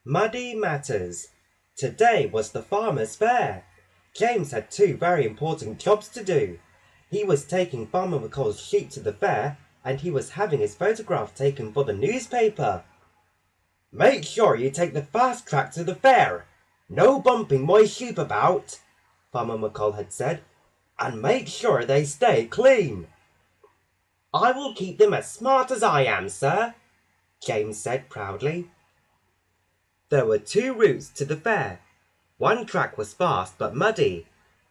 Muddy matters. Today was the farmer's fair. James had two very important jobs to do. He was taking Farmer McColl's sheep to the fair, and he was having his photograph taken for the newspaper. Make sure you take the fast track to the fair. No bumping my sheep about, Farmer McColl had said, and make sure they stay clean. I will keep them as smart as I am, sir, James said proudly. There were two routes to the fair. One track was fast but muddy.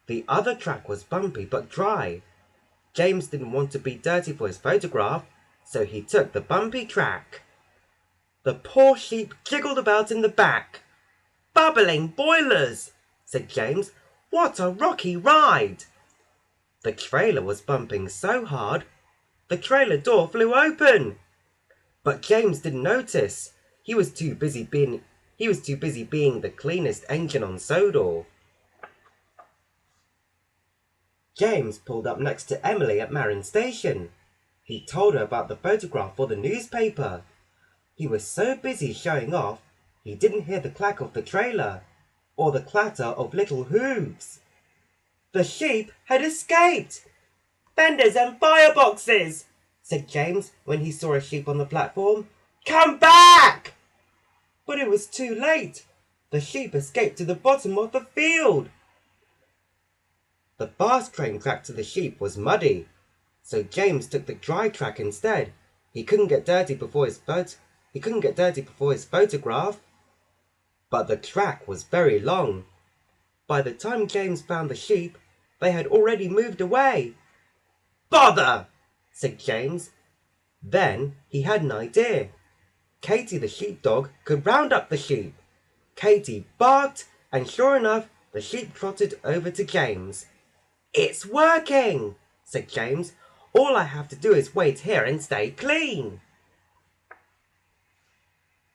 The other track was bumpy but dry. James didn't want to be dirty for his photograph, so he took the bumpy track. The poor sheep jiggled about in the back. Bubbling boilers, said James. What a rocky ride! The trailer was bumping so hard, the trailer door flew open. But James didn't notice. He was too busy being the cleanest engine on Sodor. James pulled up next to Emily at Marin Station. He told her about the photograph for the newspaper. He was so busy showing off, he didn't hear the clack of the trailer, or the clatter of little hooves. The sheep had escaped! Fenders and fireboxes, said James when he saw a sheep on the platform. Come back! But it was too late. The sheep escaped to the bottom of the field. The fast train track to the sheep was muddy, so James took the dry track instead. He couldn't get dirty before his photograph. But the track was very long. By the time James found the sheep, they had already moved away. Bother, said James. Then he had an idea. Katie the sheepdog could round up the sheep. Katie barked, and sure enough, the sheep trotted over to James. It's working, said James. All I have to do is wait here and stay clean.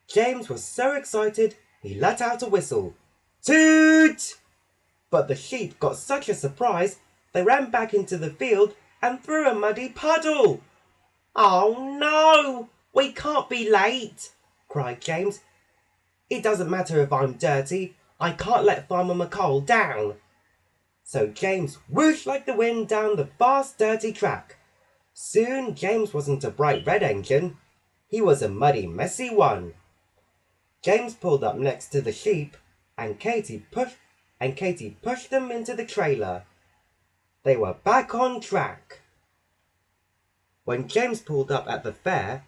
James was so excited, he let out a whistle. Toot! But the sheep got such a surprise, they ran back into the field and through a muddy puddle. Oh no! We can't be late, cried James. It doesn't matter if I'm dirty. I can't let Farmer McColl down. So James whooshed like the wind down the fast, dirty track. Soon James wasn't a bright red engine. He was a muddy, messy one. James pulled up next to the sheep, and Katie pushed them into the trailer. They were back on track. When James pulled up at the fair,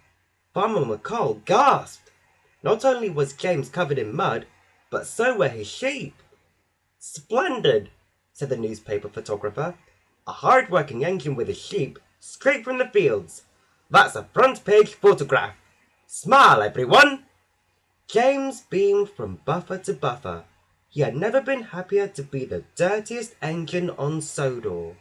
Farmer McColl gasped. Not only was James covered in mud, but so were his sheep. Splendid, said the newspaper photographer. A hard-working engine with his sheep straight from the fields. That's a front-page photograph. Smile, everyone! James beamed from buffer to buffer. He had never been happier to be the dirtiest engine on Sodor.